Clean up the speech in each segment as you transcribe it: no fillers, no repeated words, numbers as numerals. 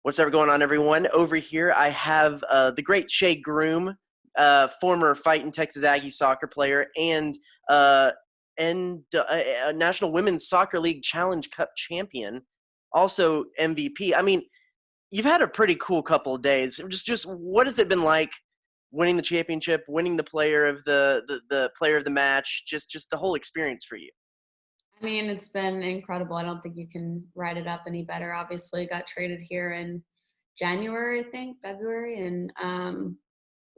What's ever going on, everyone? Over here, I have the great Shea Groom, former Fighting Texas Aggie soccer player uh, and National Women's Soccer League Challenge Cup champion, also MVP. I mean, you've had a pretty cool couple of days. Just what has it been like winning the championship, winning the player of the player of the match, just the whole experience for you? I mean, it's been incredible. I don't think you can write it up any better. Obviously, got traded here in January, I think, February, and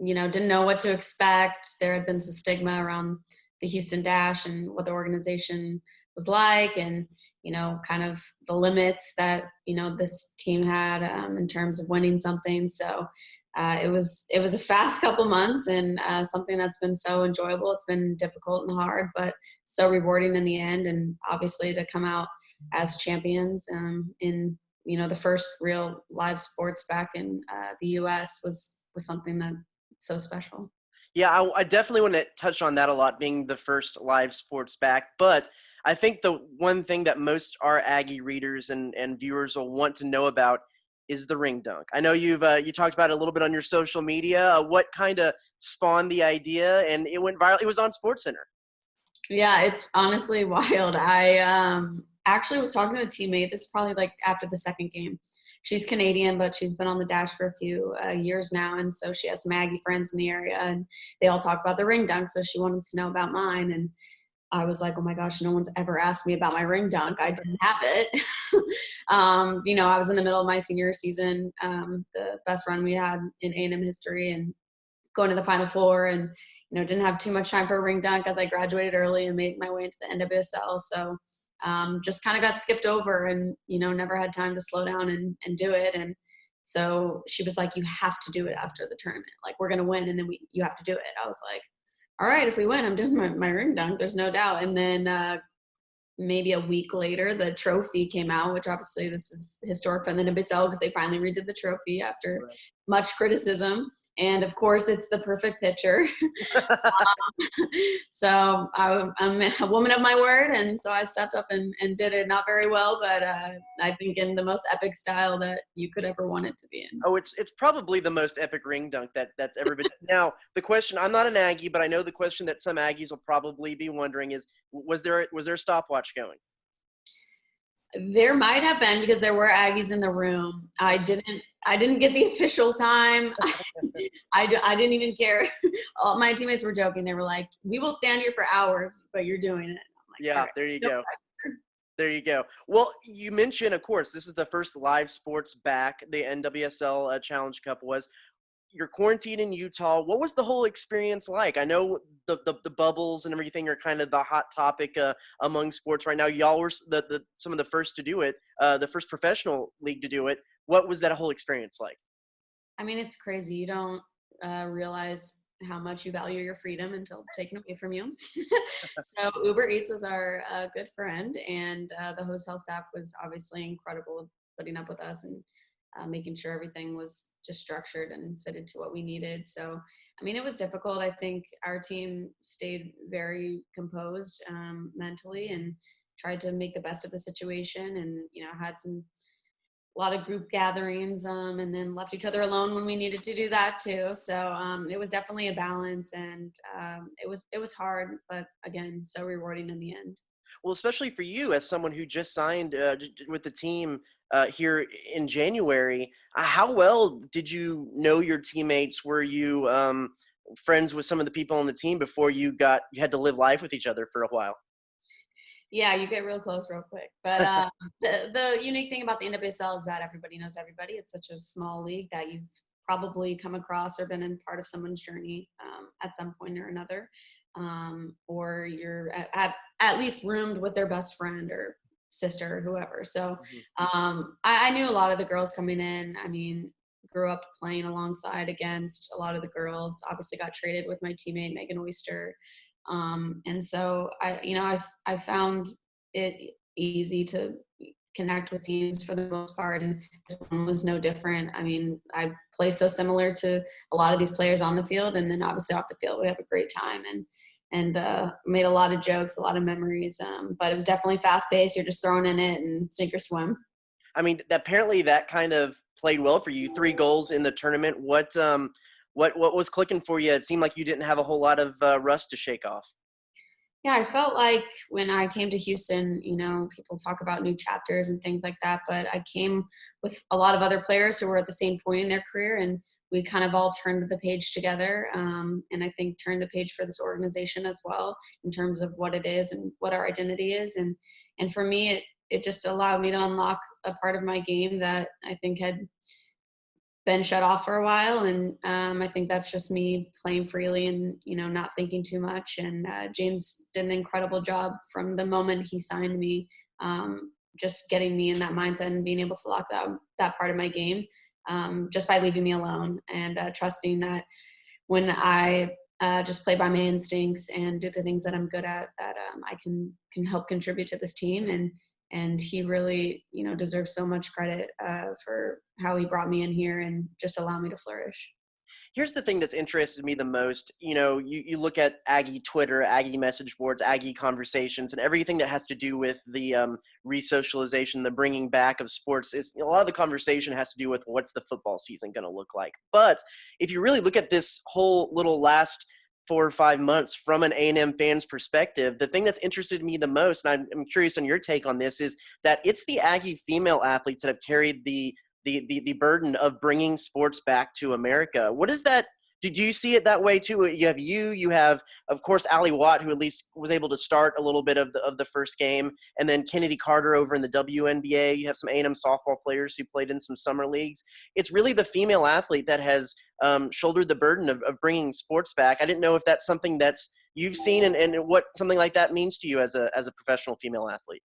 didn't know what to expect. There had been some stigma around the Houston Dash and what the organization was like, and kind of the limits that this team had in terms of winning something. So it was a fast couple months, and something that's been so enjoyable. It's been difficult and hard, but so rewarding in the end. And obviously to come out as champions in the first real live sports back in the U.S. was something that so special. Yeah, I definitely want to touch on that a lot, being the first live sports back. But I think the one thing that most our Aggie readers and viewers will want to know about is the ring dunk. I know you talked about it a little bit on your social media. What kind of spawned the idea, and it went viral? It was on SportsCenter. Yeah, it's honestly wild. I actually was talking to a teammate. This is probably like after the second game. She's Canadian, but she's been on the Dash for a few years now, and so she has some Aggie friends in the area, and they all talk about the ring dunk. So she wanted to know about mine, and I was like, oh my gosh, no one's ever asked me about my ring dunk. I didn't have it. I was in the middle of my senior season, the best run we had in A&M history, and going to the Final Four, and didn't have too much time for a ring dunk as I graduated early and made my way into the NWSL. So just kind of got skipped over, and never had time to slow down and do it. And so she was like, you have to do it after the tournament. Like, we're gonna win, and then you have to do it. I was like, all right, if we win, I'm doing my ring dunk. There's no doubt. And then maybe a week later, the trophy came out, which obviously this is historic for the NWSL because they finally redid the trophy after much criticism. And of course, it's the perfect picture. So I'm a woman of my word, and so I stepped up and did it. Not very well, but I think in the most epic style that you could ever want it to be in. Oh, it's probably the most epic ring dunk that's ever been. Now, the question, I'm not an Aggie, but I know the question that some Aggies will probably be wondering is, was there a stopwatch going? There might have been, because there were Aggies in the room. I didn't get the official time. I didn't even care. All my teammates were joking. They were like, we will stand here for hours, but you're doing it. I'm like, Yeah, right, there you go. There you go. Well, you mentioned, of course, this is the first live sports back. The NWSL Challenge Cup was. You're quarantined in Utah. What was the whole experience like? I know the bubbles and everything are kind of the hot topic among sports right now. Y'all were some of the first to do it, the first professional league to do it. What was that whole experience like? I mean, it's crazy. You don't realize how much you value your freedom until it's taken away from you. So Uber Eats was our good friend, and the hotel staff was obviously incredible putting up with us and making sure everything was just structured and fitted to what we needed. So, I mean, it was difficult. I think our team stayed very composed mentally and tried to make the best of the situation, and had a lot of group gatherings, and then left each other alone when we needed to do that too. So it was definitely a balance, and it was hard, but again, so rewarding in the end. Well, especially for you as someone who just signed with the team here in January, how well did you know your teammates? Were you friends with some of the people on the team before you had to live life with each other for a while? Yeah, you get real close real quick. But the unique thing about the NWSL is that everybody knows everybody. It's such a small league that you've probably come across or been in part of someone's journey at some point or another, or you're at least roomed with their best friend or sister or whoever. So I knew a lot of the girls coming in. I mean, grew up playing alongside against a lot of the girls. Obviously got traded with my teammate Megan Oyster. And so I found it easy to connect with teams for the most part, and this one was no different. I mean, I play so similar to a lot of these players on the field, and then obviously off the field we have a great time and made a lot of jokes, a lot of memories. But it was definitely fast paced. You're just thrown in it and sink or swim. I mean, apparently that kind of played well for you. 3 goals in the tournament. What was clicking for you? It seemed like you didn't have a whole lot of rust to shake off. Yeah, I felt like when I came to Houston, people talk about new chapters and things like that, but I came with a lot of other players who were at the same point in their career, and we kind of all turned the page together. And I think turned the page for this organization as well in terms of what it is and what our identity is. And for me, it just allowed me to unlock a part of my game that I think had been shut off for a while, and I think that's just me playing freely and not thinking too much. And James did an incredible job from the moment he signed me, just getting me in that mindset and being able to lock that part of my game, just by leaving me alone and trusting that when I just play by my instincts and do the things that I'm good at, that I can help contribute to this team. And he really, deserves so much credit for how he brought me in here and just allow me to flourish. Here's the thing that's interested me the most. You look at Aggie Twitter, Aggie message boards, Aggie conversations, and everything that has to do with the re-socialization, the bringing back of sports. A lot of the conversation has to do with what's the football season going to look like. But if you really look at this whole little last 4 or 5 months from an A&M fan's perspective, the thing that's interested me the most, and I'm curious on your take on this, is that it's the Aggie female athletes that have carried the burden of bringing sports back to America. What is that? Did you see it that way too? You have, of course, Allie Watt, who at least was able to start a little bit of the first game, and then Kennedy Carter over in the WNBA. You have some A&M softball players who played in some summer leagues. It's really the female athlete that has shouldered the burden of bringing sports back. I didn't know if that's something that's you've seen and what something like that means to you as a professional female athlete.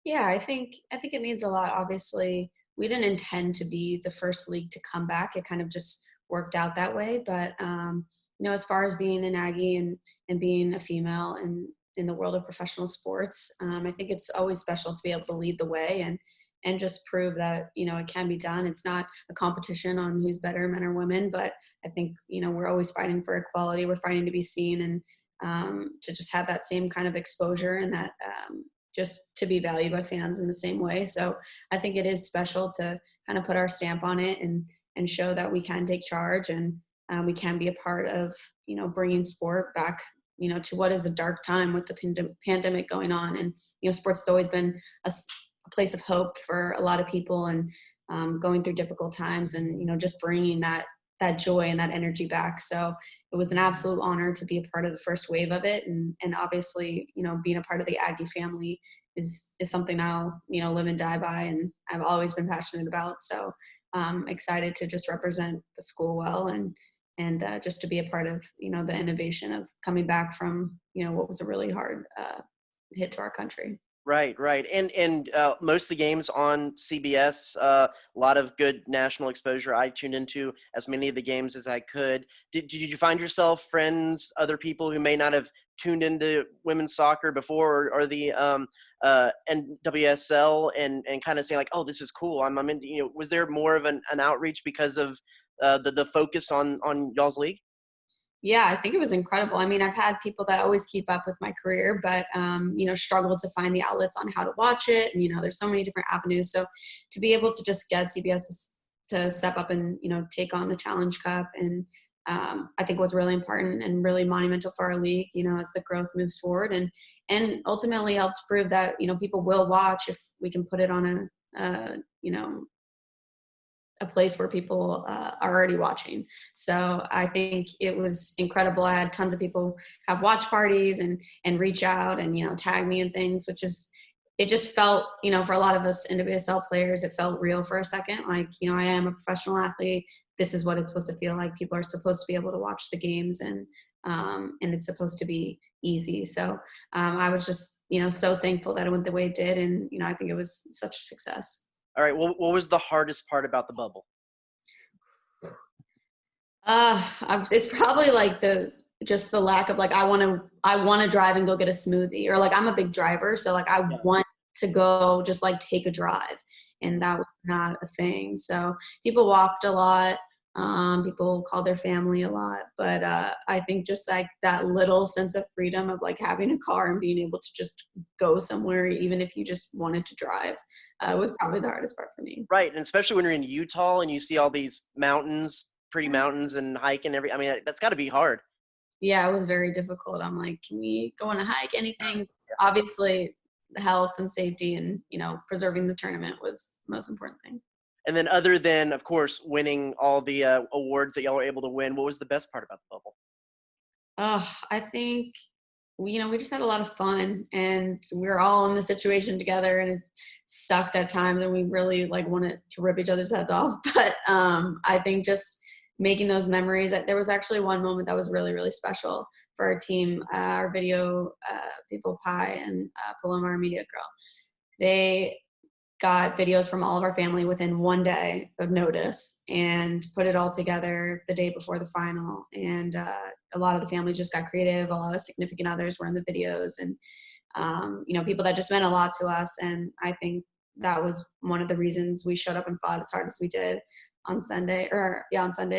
Yeah, I think it means a lot. Obviously, we didn't intend to be the first league to come back. It kind of just worked out that way. But as far as being an Aggie and being a female in the world of professional sports, I think it's always special to be able to lead the way and just prove that it can be done. It's not a competition on who's better, men or women, but I think we're always fighting for equality. We're fighting to be seen and to just have that same kind of exposure and that just to be valued by fans in the same way. So I think it is special to kind of put our stamp on it and show that we can take charge and we can be a part of bringing sport back to what is a dark time with the pandemic going on. And sports has always been a place of hope for a lot of people and going through difficult times and just bringing that joy and that energy back. So it was an absolute honor to be a part of the first wave of it. And obviously, being a part of the Aggie family is something I'll, live and die by. And I've always been passionate about. So excited to just represent the school well and just to be a part of, the innovation of coming back from, what was a really hard hit to our country. Right. And most of the games on CBS, a lot of good national exposure. I tuned into as many of the games as I could. Did you find yourself friends, other people who may not have tuned into women's soccer before or the NWSL and kind of saying like, oh, this is cool. I'm in, was there more of an outreach because of the focus on y'all's league? Yeah, I think it was incredible. I mean, I've had people that always keep up with my career, but, struggle to find the outlets on how to watch it. And, there's so many different avenues. So to be able to just get CBS to step up and, take on the Challenge Cup and I think was really important and really monumental for our league, as the growth moves forward and ultimately helped prove that, people will watch if we can put it on a place where people are already watching. So I think it was incredible. I had tons of people have watch parties and reach out and, tag me and things, it just felt, for a lot of us NWSL players, it felt real for a second. Like, I am a professional athlete. This is what it's supposed to feel like. People are supposed to be able to watch the games and it's supposed to be easy. So I was just, so thankful that it went the way it did. And, I think it was such a success. All right. Well, what was the hardest part about the bubble? It's probably like the lack of like, I want to drive and go get a smoothie, or like, I'm a big driver. So like, I want to go just like take a drive, and that was not a thing. So people walked a lot. People call their family a lot, but I think just like that little sense of freedom of like having a car and being able to just go somewhere, even if you just wanted to drive, was probably the hardest part for me. Right, and especially when you're in Utah and you see all these mountains, pretty mountains, and hiking I mean, that's got to be hard. Yeah, it was very difficult. I'm like, can we go on a hike? Anything? Obviously, health and safety and preserving the tournament was the most important thing. And then other than, of course, winning all the awards that y'all were able to win, what was the best part about the bubble? I think we just had a lot of fun, and we were all in the situation together, and it sucked at times, and we really like wanted to rip each other's heads off. But I think just making those memories. There was actually one moment that was really, really special for our team. Our video people, Pi and Paloma, our media girl, they got videos from all of our family within one day of notice and put it all together the day before the final. And a lot of the families just got creative. A lot of significant others were in the videos, and people that just meant a lot to us. And I think that was one of the reasons we showed up and fought as hard as we did on Sunday,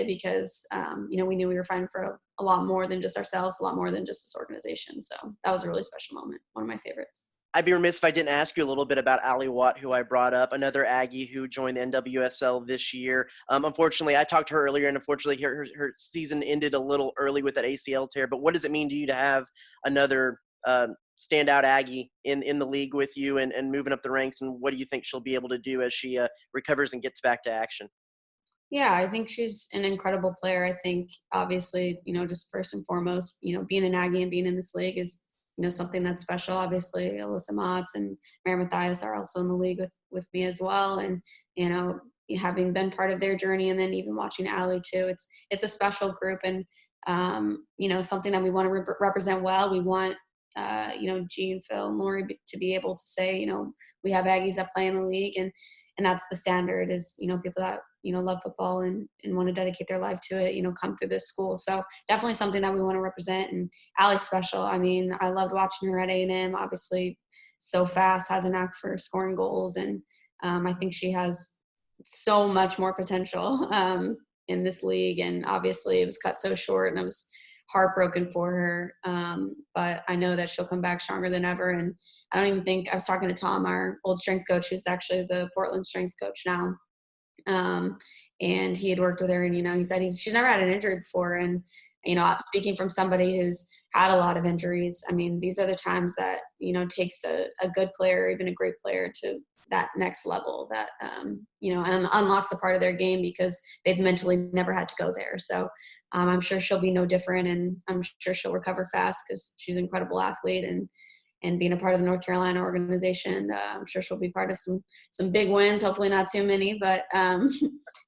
because we knew we were fighting for a lot more than just ourselves, a lot more than just this organization. So that was a really special moment, one of my favorites. I'd be remiss if I didn't ask you a little bit about Allie Watt, who I brought up, another Aggie who joined the NWSL this year. Unfortunately, I talked to her earlier, and unfortunately, her season ended a little early with that ACL tear. But what does it mean to you to have another standout Aggie in the league with you and moving up the ranks? And what do you think she'll be able to do as she recovers and gets back to action? Yeah, I think she's an incredible player. I think obviously, just first and foremost, being an Aggie and being in this league is something that's special. Obviously, Alyssa Motts and Mary Mathias are also in the league with me as well. And, having been part of their journey, and then even watching Allie too, it's a special group, and, something that we want to represent well. We want, G, Phil, and Lori to be able to say, we have Aggies that play in the league, and that's the standard is, people that, love football and want to dedicate their life to it, come through this school. So definitely something that we want to represent. And Allie's special. I mean, I loved watching her at A&M, obviously so fast, has a knack for scoring goals. And I think she has so much more potential in this league. And obviously it was cut so short, and I was heartbroken for her. But I know that she'll come back stronger than ever. And I don't even think, I was talking to Tom, our old strength coach, who's actually the Portland strength coach now. And he had worked with her, and, he said she's never had an injury before. And, speaking from somebody who's had a lot of injuries, I mean, these are the times that, takes a good player, even a great player, to that next level that, and unlocks a part of their game because they've mentally never had to go there. So I'm sure she'll be no different, and I'm sure she'll recover fast because she's an incredible athlete, and being a part of the North Carolina organization, I'm sure she'll be part of some big wins, hopefully not too many, but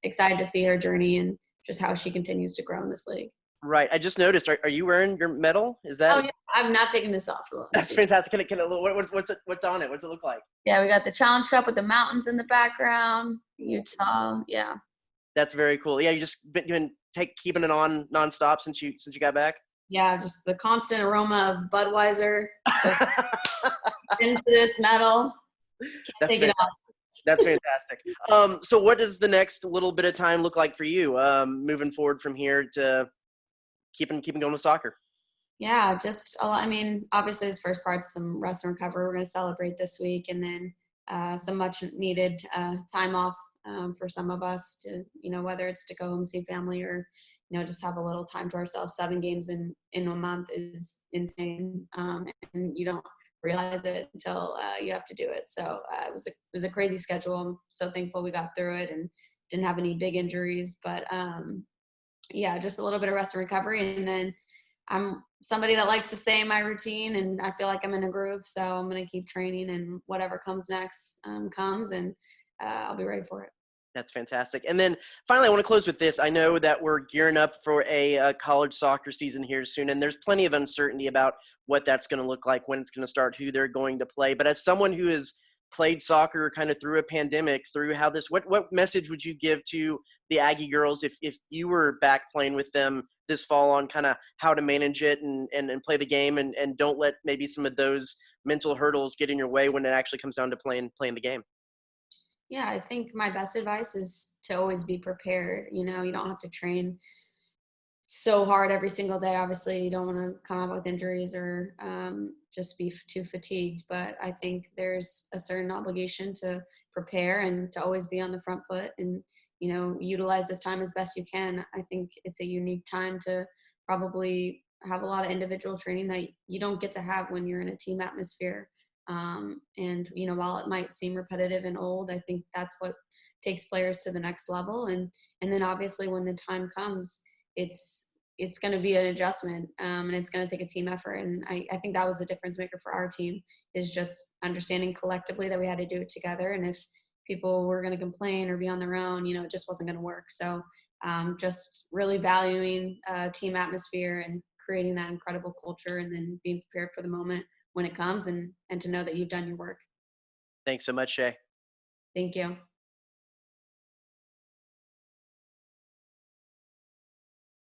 excited to see her journey and just how she continues to grow in this league. Right. I just noticed. Are you wearing your medal? Is that? Oh yeah, I'm not taking this off. That's fantastic. What's on it? What's it look like? Yeah, we got the Challenge Cup with the mountains in the background. Utah. Yeah. That's very cool. Yeah, you just been keeping it on nonstop since you got back. Yeah, just the constant aroma of Budweiser into this medal. Can't take it off. That's fantastic. So what does the next little bit of time look like for you moving forward from here to keeping going with soccer? Yeah, just a lot. I mean, obviously this first part's some rest and recovery. We're going to celebrate this week, and then some much needed time off for some of us to, whether it's to go home, see family, or, just have a little time to ourselves. 7 games in a month is insane. And you don't realize it until you have to do it. So it was a crazy schedule. I'm so thankful we got through it and didn't have any big injuries, but yeah, just a little bit of rest and recovery. And then I'm somebody that likes to stay in my routine, and I feel like I'm in a groove. So I'm going to keep training, and whatever comes next comes, and I'll be ready for it. That's fantastic. And then finally, I want to close with this. I know that we're gearing up for a college soccer season here soon, and there's plenty of uncertainty about what that's going to look like, when it's going to start, who they're going to play. But as someone who has played soccer kind of through a pandemic, through how this, what message would you give to the Aggie girls if you were back playing with them this fall on kind of how to manage it and play the game and don't let maybe some of those mental hurdles get in your way when it actually comes down to playing the game? Yeah, I think my best advice is to always be prepared. You know, you don't have to train so hard every single day. Obviously, you don't want to come out with injuries or just be too fatigued. But I think there's a certain obligation to prepare and to always be on the front foot and, you know, utilize this time as best you can. I think it's a unique time to probably have a lot of individual training that you don't get to have when you're in a team atmosphere. And, you know, while it might seem repetitive and old, I think that's what takes players to the next level. And then obviously when the time comes, it's going to be an adjustment, and it's going to take a team effort. And I think that was the difference maker for our team, is just understanding collectively that we had to do it together. And if people were going to complain or be on their own, you know, it just wasn't going to work. So just really valuing team atmosphere and creating that incredible culture, and then being prepared for the moment when it comes, and to know that you've done your work. Thanks so much, Shay. Thank you.